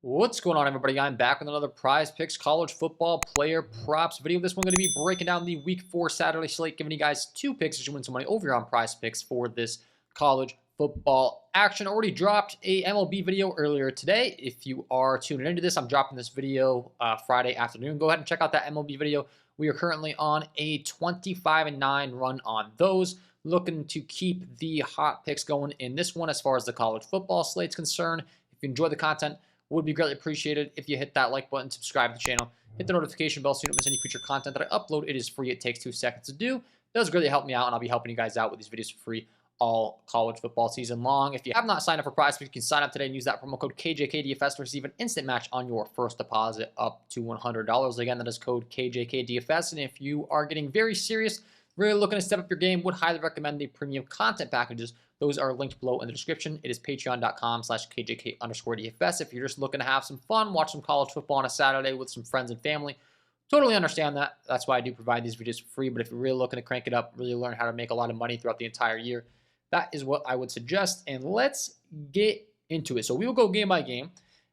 What's going on, everybody? I'm back with another Prize Picks college football player props video. This one going to be breaking down the Week 4 Saturday slate, giving you guys two picks as you win some money over here on Prize Picks for this college football action. Already dropped a MLB video earlier today. If you are tuning into this, I'm dropping this video Friday afternoon. Go ahead and check out that MLB video. We are currently on a 25-9 run on those. Looking to keep the hot picks going in this one as far as the college football slate's concerned. If you enjoy the content, would be greatly appreciated if you hit that like button, subscribe to the channel, hit the notification bell so you don't miss any future content that I upload. It is free. It takes 2 seconds to do. It does greatly help me out, and I'll be helping you guys out with these videos for free all college football season long. If you have not signed up for Prizepicks, you can sign up today and use that promo code KJK DFS to receive an instant match on your first deposit up to $100. Again, that is code KJK DFS. And if you are getting very serious, really looking to step up your game, would highly recommend the premium content packages. Those are linked below in the description. It is patreon.com/KJK_DFS. If you're just looking to have some fun, watch some college football on a Saturday with some friends and family, totally understand that. That's why I do provide these videos for free. But if you're really looking to crank it up, really learn how to make a lot of money throughout the entire year, that is what I would suggest. And let's get into it. So we will go game by game,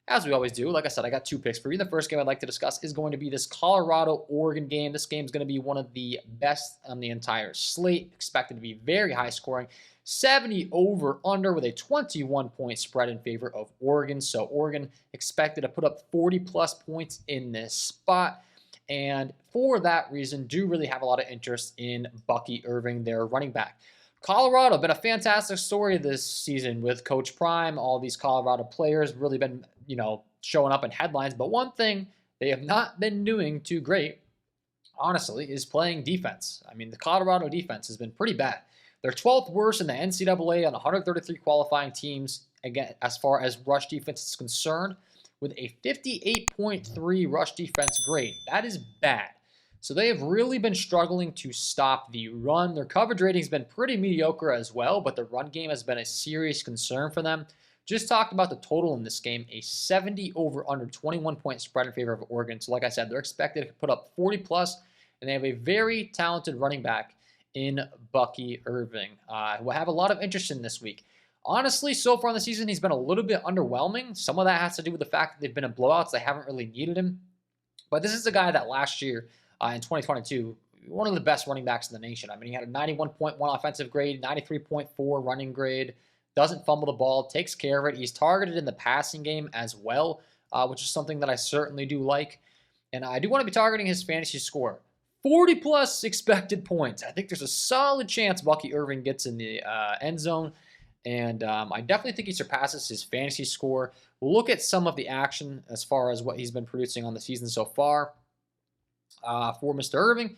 as we always do. Like I said, I got two picks for you. The first game I'd like to discuss is going to be this Colorado-Oregon game. This game is going to be one of the best on the entire slate, expected to be very high scoring. 70 over under with a 21-point spread in favor of Oregon. So Oregon expected to put up 40-plus points in this spot. And for that reason, do really have a lot of interest in Bucky Irving, their running back. Colorado, been a fantastic story this season with Coach Prime. All these Colorado players really been, showing up in headlines. But one thing they have not been doing too great, honestly, is playing defense. I mean, the Colorado defense has been pretty bad. They're 12th worst in the NCAA on 133 qualifying teams, again, as far as rush defense is concerned, with a 58.3 rush defense grade. That is bad. So they have really been struggling to stop the run. Their coverage rating has been pretty mediocre as well, but the run game has been a serious concern for them. Just talked about the total in this game, a 70 over under 21-point spread in favor of Oregon. So like I said, they're expected to put up 40-plus, and they have a very talented running back in Bucky Irving, who I have a lot of interest in this week. Honestly, so far in the season, he's been a little bit underwhelming. Some of that has to do with the fact that they've been in blowouts. They haven't really needed him. But this is a guy that last year, in 2022, one of the best running backs in the nation. I mean, he had a 91.1 offensive grade, 93.4 running grade, doesn't fumble the ball, takes care of it. He's targeted in the passing game as well, which is something that I certainly do like. And I do want to be targeting his fantasy score. 40-plus expected points. I think there's a solid chance Bucky Irving gets in the end zone. And I definitely think he surpasses his fantasy score. We'll look at some of the action as far as what he's been producing on the season so far. For Mr. Irving, you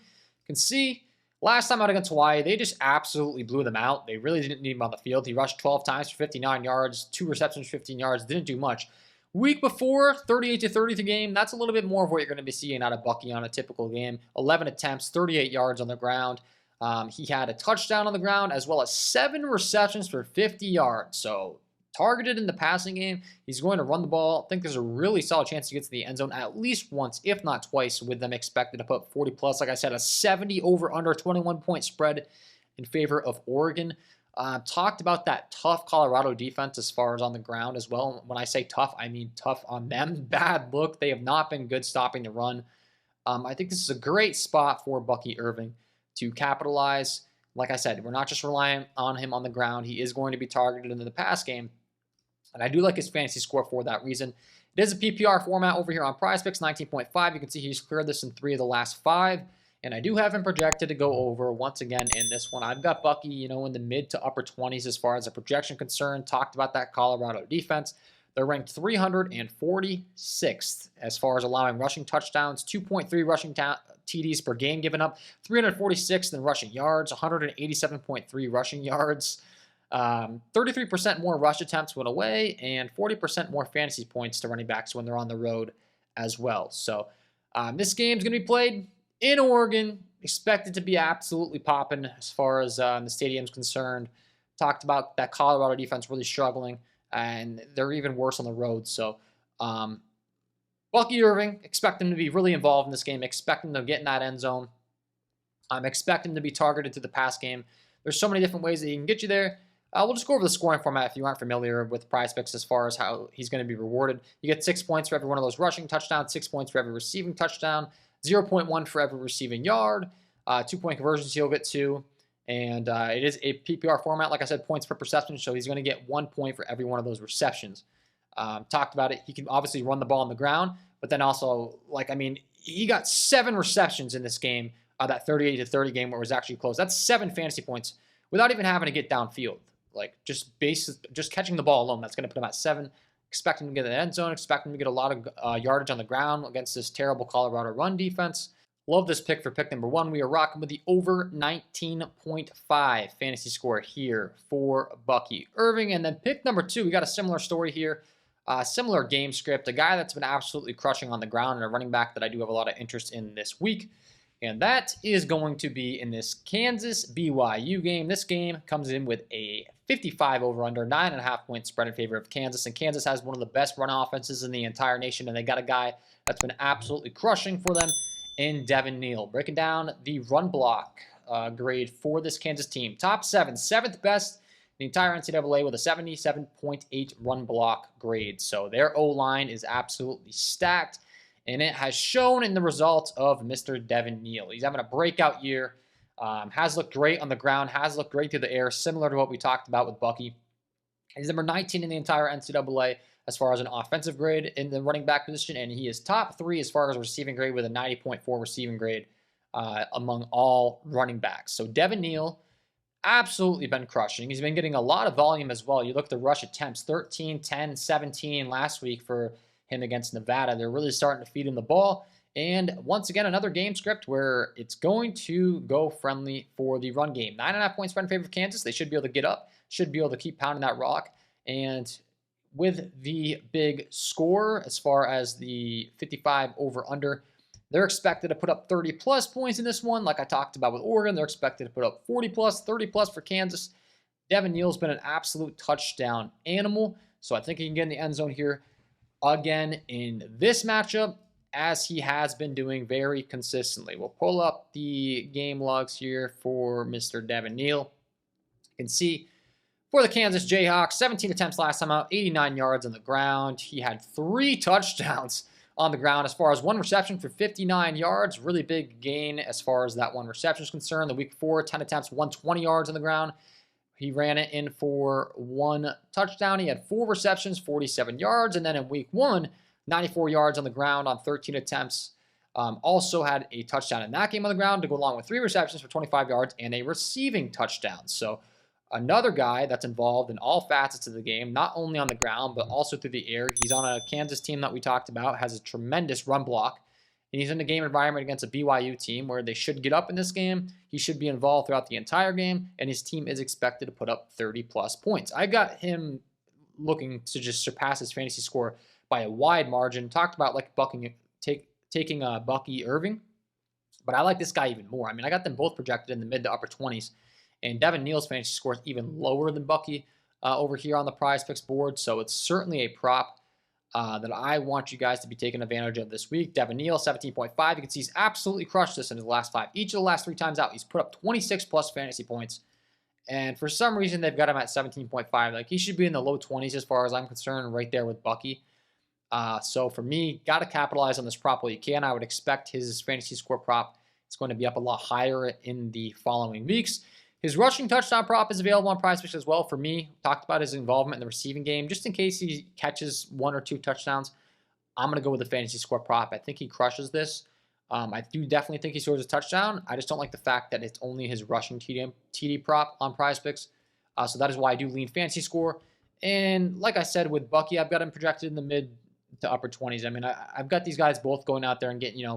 can see last time out against Hawaii, they just absolutely blew them out. They really didn't need him on the field. He rushed 12 times for 59 yards, 2 receptions, 15 yards, didn't do much. Week before, 38-30 game. That's a little bit more of what you're going to be seeing out of Bucky on a typical game. 11 attempts, 38 yards on the ground. He had a touchdown on the ground as well as 7 receptions for 50 yards. So targeted in the passing game. He's going to run the ball. I think there's a really solid chance he gets to the end zone at least once, if not twice, with them expected to put 40-plus. Like I said, a 70 over under 21-point spread in favor of Oregon. Talked about that tough Colorado defense as far as on the ground as well. When I say tough, I mean tough on them. Bad look. They have not been good stopping the run. I think this is a great spot for Bucky Irving to capitalize. Like I said, we're not just relying on him on the ground. He is going to be targeted in the pass game. And I do like his fantasy score for that reason. It is a PPR format over here on Prizepicks, 19.5. You can see he's cleared this in 3 of the last 5. And I do have him projected to go over once again in this one. I've got Bucky, in the mid to upper 20s as far as a projection concerned. Talked about that Colorado defense. They're ranked 346th as far as allowing rushing touchdowns, 2.3 rushing TDs per game given up, 346th in rushing yards, 187.3 rushing yards, 33% more rush attempts when away, and 40% more fantasy points to running backs when they're on the road as well. So this game's going to be played in Oregon, expected to be absolutely popping as far as the stadium's concerned. Talked about that Colorado defense really struggling, and they're even worse on the road. So Bucky Irving, expect him to be really involved in this game, expect him to get in that end zone. Expect him to be targeted to the pass game. There's so many different ways that he can get you there. We'll just go over the scoring format if you aren't familiar with Prizepicks as far as how he's going to be rewarded. You get 6 points for every one of those rushing touchdowns, 6 points for every receiving touchdown, 0.1 for every receiving yard, 2-point conversions he'll get 2. And it is a PPR format, like I said, points per reception, so he's going to get 1 point for every one of those receptions. Talked about it. He can obviously run the ball on the ground, but then also, he got 7 receptions in this game, that 38-30 game where it was actually close. That's 7 fantasy points without even having to get downfield. Just catching the ball alone, that's going to put him at 7. Expecting to get in the end zone, expecting to get a lot of yardage on the ground against this terrible Colorado run defense. Love this pick for pick number 1. We are rocking with the over 19.5 fantasy score here for Bucky Irving. And then pick number 2, we got a similar story here. Similar game script. A guy that's been absolutely crushing on the ground and a running back that I do have a lot of interest in this week. And that is going to be in this Kansas BYU game. This game comes in with a 55 over-under, 9.5 point spread in favor of Kansas. And Kansas has one of the best run offenses in the entire nation. And they got a guy that's been absolutely crushing for them in Devin Neal. Breaking down the run block grade for this Kansas team. Top 7, 7th best in the entire NCAA with a 77.8 run block grade. So their O-line is absolutely stacked. And it has shown in the results of Mr. Devin Neal. He's having a breakout year. Has looked great on the ground. Has looked great through the air, similar to what we talked about with Bucky. He's number 19 in the entire NCAA as far as an offensive grade in the running back position. And he is top 3 as far as receiving grade with a 90.4 receiving grade among all running backs. So Devin Neal, absolutely been crushing. He's been getting a lot of volume as well. You look at the rush attempts, 13, 10, 17 last week for him against Nevada. They're really starting to feed him the ball. And once again, another game script where it's going to go friendly for the run game. 9.5 point spread in favor of Kansas. They should be able to get up, should be able to keep pounding that rock. And with the big score, as far as the 55 over-under, they're expected to put up 30-plus points in this one. Like I talked about with Oregon, they're expected to put up 40-plus, 30-plus for Kansas. Devin Neal's been an absolute touchdown animal. So I think he can get in the end zone here again in this matchup, as he has been doing very consistently. We'll pull up the game logs here for Mr. Devin Neal. You can see for the Kansas Jayhawks, 17 attempts last time out, 89 yards on the ground. He had 3 touchdowns on the ground as far as 1 reception for 59 yards. Really big gain as far as that 1 reception is concerned. The week before, 10 attempts, 120 yards on the ground. He ran it in for 1 touchdown. He had 4 receptions, 47 yards. And then in week 1, 94 yards on the ground on 13 attempts. Also had a touchdown in that game on the ground to go along with 3 receptions for 25 yards and a receiving touchdown. So another guy that's involved in all facets of the game, not only on the ground, but also through the air. He's on a Kansas team that we talked about, has a tremendous run block. And he's in a game environment against a BYU team where they should get up in this game. He should be involved throughout the entire game, and his team is expected to put up 30-plus points. I got him looking to just surpass his fantasy score by a wide margin. Talked about taking Bucky Irving, but I like this guy even more. I mean, I got them both projected in the mid to upper 20s, and Devin Neal's fantasy score is even lower than Bucky over here on the Prizepicks board, so it's certainly a prop that I want you guys to be taking advantage of this week. Devin Neal, 17.5. You can see he's absolutely crushed this in his last 5. Each of the last 3 times out, he's put up 26-plus fantasy points. And for some reason, they've got him at 17.5. Like, he should be in the low 20s as far as I'm concerned, right there with Bucky. So for me, got to capitalize on this prop while you can. I would expect his fantasy score prop is going to be up a lot higher in the following weeks. His rushing touchdown prop is available on Prizepicks as well. For me, talked about his involvement in the receiving game. Just in case he catches 1 or 2 touchdowns, I'm going to go with the fantasy score prop. I think he crushes this. I do definitely think he scores a touchdown. I just don't like the fact that it's only his rushing TD prop on Prizepicks. So that is why I do lean fantasy score. And like I said, with Bucky, I've got him projected in the mid to upper 20s. I mean, I've got these guys both going out there and getting,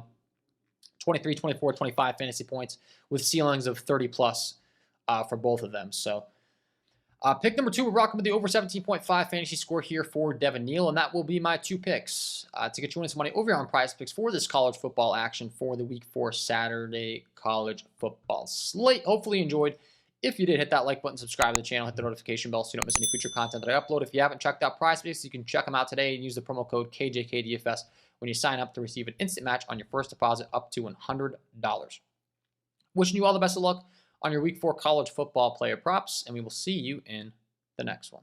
23, 24, 25 fantasy points with ceilings of 30-plus. For both of them. So pick number 2, we're rocking with the over 17.5 fantasy score here for Devin Neal, and that will be my 2 picks to get you winning some money over here on Prizepicks for this college football action for the week 4 Saturday college football slate. Hopefully you enjoyed. If you did, hit that like button, subscribe to the channel, hit the notification bell so you don't miss any future content that I upload. If you haven't checked out Prizepicks, you can check them out today and use the promo code KJK DFS when you sign up to receive an instant match on your first deposit up to $100. Wishing you all the best of luck on your week 4 college football player props, and we will see you in the next one.